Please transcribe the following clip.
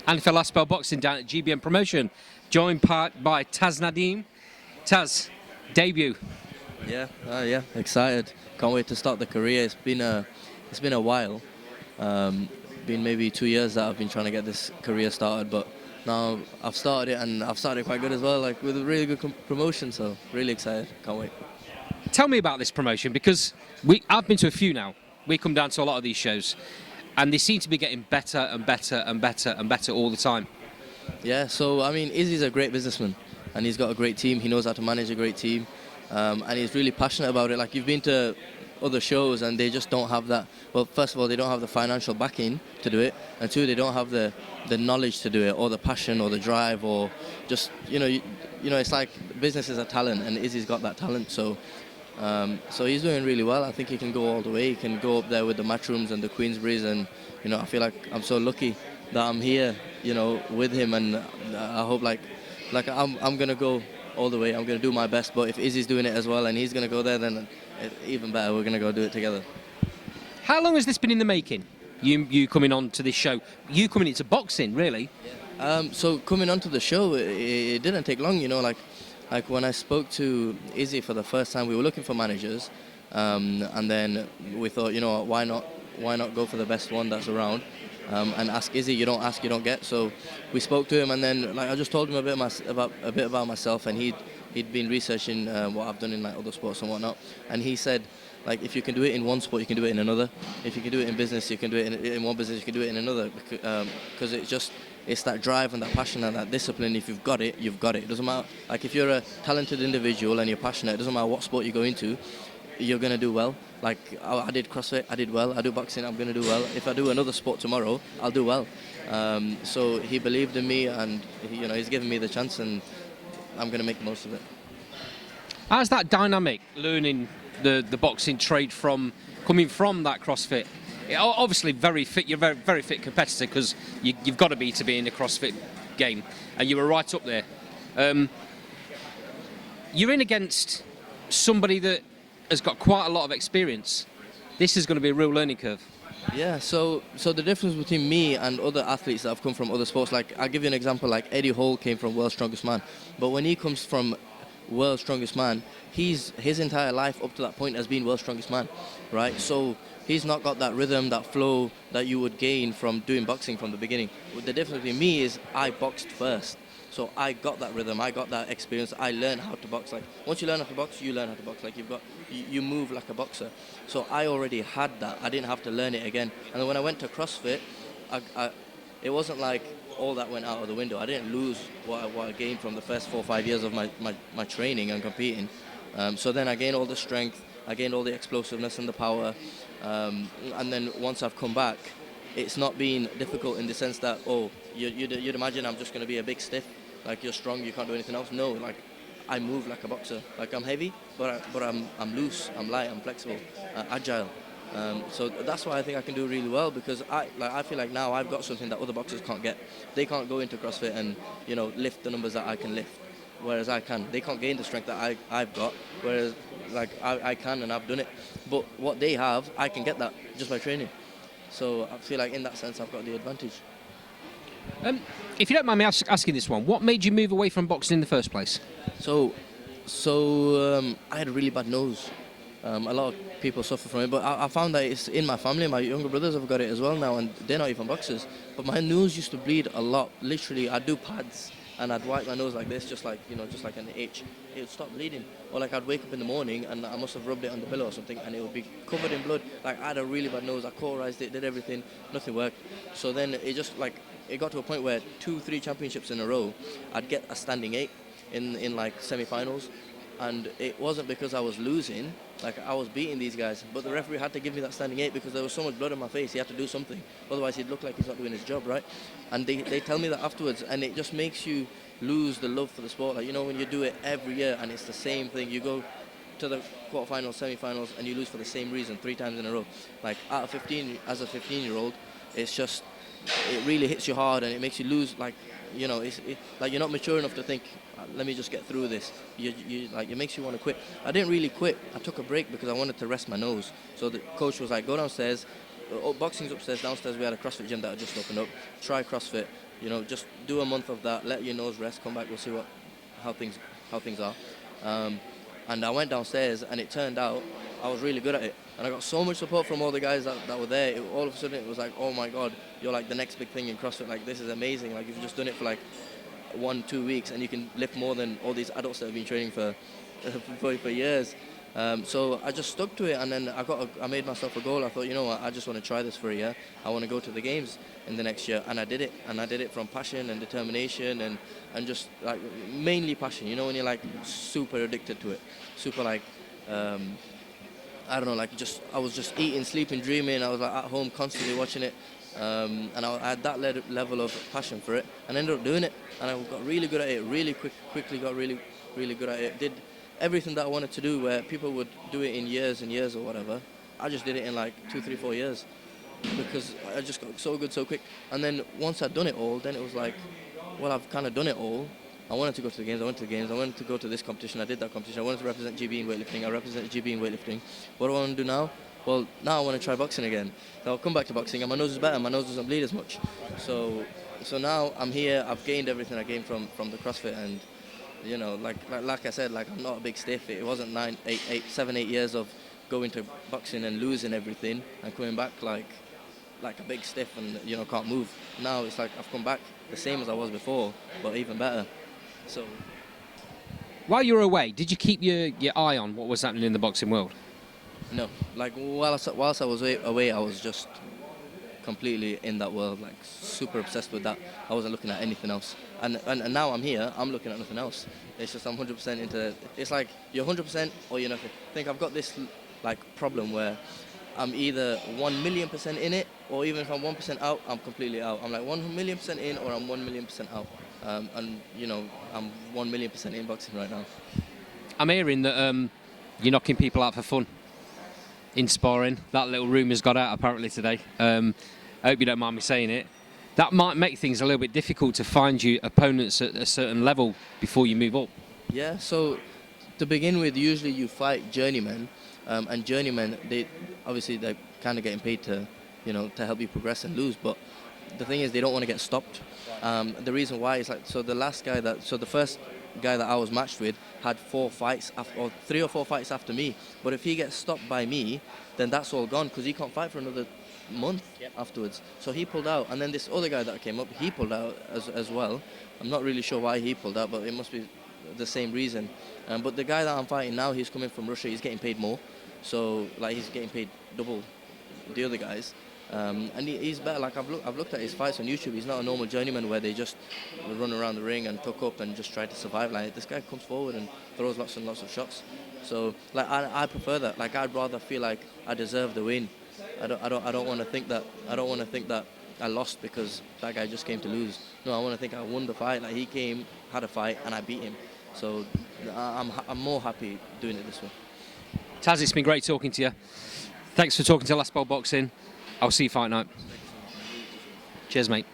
and for Last Spell Boxing down at GBM Promotion, joined by Taz Nadeem. Taz, debut. Yeah, excited. Can't wait to start the career. It's been a while. Been maybe 2 years that I've been trying to get this career started, but now I've started it, and I've started it quite good as well, like with a really good promotion. So really excited. Can't wait. Tell me about this promotion, because I've been to a few now. We come down to a lot of these shows, and they seem to be getting better and better and better and better all the time. Yeah, so I mean, Izzy's a great businessman, and he's got a great team. He knows how to manage a great team, and he's really passionate about it. Like, you've been to other shows and they just don't have that. Well, first of all, they don't have the financial backing to do it, and two, they don't have the knowledge to do it, or the passion, or the drive, or just it's like business is a talent, and Izzy's got that talent. So he's doing really well. I think he can go all the way. He can go up there with the Matchrooms and the Queensberries, and I feel like I'm so lucky that I'm here, with him, and I hope like I'm gonna go all the way. I'm gonna do my best. But if Izzy's doing it as well, and he's gonna go there, then even better. We're gonna go do it together. How long has this been in the making? You coming on to this show? You coming into boxing, really? So coming onto the show, it didn't take long. Like when I spoke to Izzy for the first time, we were looking for managers, and then we thought, why not go for the best one that's around, and ask Izzy. You don't ask, you don't get. So we spoke to him, and then I just told him a bit about myself, and he'd been researching what I've done in other sports and whatnot, and he said, if you can do it in one sport, you can do it in another. If you can do it in business, you can do it in one business, you can do it in another, because it's that drive and that passion and that discipline. If you've got it, you've got it. It doesn't matter. Like, if you're a talented individual and you're passionate, it doesn't matter what sport you go into, you're going to do well. Like, I did CrossFit, I did well. I do boxing, I'm going to do well. If I do another sport tomorrow, I'll do well. So he believed in me, and he's given me the chance, and I'm going to make the most of it. How's that dynamic, learning the boxing trade coming from that CrossFit? Obviously very fit. You're a very fit competitor, because you've got to be in the CrossFit game, and you were right up there. You're in against somebody that has got quite a lot of experience. This is going to be a real learning curve. Yeah, so the difference between me and other athletes that have come from other sports, like, I'll give you an example. Like, Eddie Hall came from World's Strongest Man, but when he comes from World's Strongest Man, his entire life up to that point has been World's Strongest Man, right? So he's not got that rhythm, that flow that you would gain from doing boxing from the beginning. The difference between me is I boxed first. So I got that rhythm, I got that experience, I learned how to box. Like, once you learn how to box, you learn how to box. Like, you move like a boxer. So I already had that. I didn't have to learn it again. And then when I went to CrossFit, it wasn't like all that went out of the window. I didn't lose what I gained from the first 4 or 5 years of my training and competing. So then I gained all the strength, I gained all the explosiveness and the power. And then once I've come back, it's not been difficult in the sense that, you'd imagine I'm just going to be a big stiff. Like, you're strong, you can't do anything else. No, like, I move like a boxer. Like, I'm heavy, but I'm loose, I'm light, I'm flexible, agile. So that's why I think I can do really well, because I feel like now I've got something that other boxers can't get. They can't go into CrossFit and lift the numbers that I can lift, whereas I can. They can't gain the strength that I've got, whereas I can, and I've done it. But what they have, I can get that just by training. So I feel like in that sense I've got the advantage. If you don't mind me asking this one, what made you move away from boxing in the first place? So I had a really bad nose. A lot of people suffer from it, but I found that it's in my family. My younger brothers have got it as well now, and they're not even boxers. But my nose used to bleed a lot. Literally, I'd do pads, and I'd wipe my nose like this, just like an itch. It would stop bleeding. Or like, I'd wake up in the morning and I must have rubbed it on the pillow or something, and it would be covered in blood. Like, I had a really bad nose. I cauterized it, did everything, nothing worked. So then it got to a point where 2-3 championships in a row, I'd get a standing 8 in like semi-finals. And it wasn't because I was losing, like, I was beating these guys, but the referee had to give me that standing 8 because there was so much blood on my face. He had to do something, otherwise he'd look like he's not doing his job, right? And they tell me that afterwards, and it just makes you lose the love for the sport. Like, when you do it every year and it's the same thing, you go to the quarterfinals, semi-finals, and you lose for the same reason 3 times in a row. Like, as a 15-year-old, it really hits you hard, and it makes you lose. Like, like, you're not mature enough to think, let me just get through this. It makes you want to quit. I didn't really quit. I took a break because I wanted to rest my nose. So the coach was like, go downstairs. Boxing's upstairs. Downstairs we had a CrossFit gym that had just opened up. Try CrossFit. just do a month of that, let your nose rest, come back, we'll see how things are. And I went downstairs, and it turned out I was really good at it. And I got so much support from all the guys that were there. All of a sudden, it was like, oh my God, you're like the next big thing in CrossFit. Like, this is amazing. Like, you've just done it for like 1-2 weeks, and you can lift more than all these adults that have been training for years. So I just stuck to it, and then I made myself a goal. I thought, you know what, I just want to try this for a year. I want to go to the games in the next year, and I did it. And I did it from passion and determination, and just like mainly passion. When you're like super addicted to it, super like I don't know, like I was just eating, sleeping, dreaming. I was like at home constantly watching it, and I had that level of passion for it, and I ended up doing it, and I got really good at it. Really quickly got really good at it. Did everything that I wanted to do, where people would do it in years and years or whatever. I just did it in like 2, 3, 4 years, because I just got so good so quick. And then once I'd done it all, then it was like, well, I've kind of done it all. I wanted to go to the games, I went to the games, I wanted to go to this competition, I did that competition, I wanted to represent GB in weightlifting, I represented GB in weightlifting. What do I want to do now? Well, now I want to try boxing again. So I'll come back to boxing, and my nose is better, my nose doesn't bleed as much. So now I'm here, I've gained everything I gained from the CrossFit, and like I said, like I'm not a big stiff. It wasn't 7, 8 years of going to boxing and losing everything and coming back like a big stiff and can't move. Now it's like I've come back the same as I was before, but even better. So while you were away, did you keep your eye on what was happening in the boxing world? No, like whilst I was away, I was just completely in that world, like super obsessed with that. I wasn't looking at anything else. And now I'm here, I'm looking at nothing else. It's just I'm 100% into. It's like you're 100% or you're nothing. I think I've got this like problem where I'm either 1,000,000% in it, or even if I'm 1% out, I'm completely out. I'm like 1,000,000% in, or I'm 1,000,000% out. And I'm 1,000,000% in boxing right now. I'm hearing that you're knocking people out for fun in sparring. That little rumour's got out apparently today. I hope you don't mind me saying it. That might make things a little bit difficult to find you opponents at a certain level before you move up. Yeah, so to begin with, usually you fight journeymen, and journeymen, they're kind of getting paid to help you progress and lose, but the thing is they don't want to get stopped. The reason why is the first guy that I was matched with had 4 fights, or 3 or 4 fights after me, but if he gets stopped by me, then that's all gone, because he can't fight for another month afterwards. So he pulled out, and then this other guy that came up, he pulled out as well. I'm not really sure why he pulled out, but it must be the same reason. But the guy that I'm fighting now, he's coming from Russia, he's getting paid more, so like he's getting paid double the other guys. And he's better. Like I've looked at his fights on YouTube. He's not a normal journeyman where they just run around the ring and tuck up and just try to survive. Like this guy comes forward and throws lots and lots of shots. So like I prefer that. Like I'd rather feel like I deserve the win. I don't want to think that. I don't want to think that I lost because that guy just came to lose. No, I want to think I won the fight. Like he came, had a fight, and I beat him. So I'm more happy doing it this way. Taz, it's been great talking to you. Thanks for talking to Last Bowl Boxing. I'll see you fight night. Cheers, mate.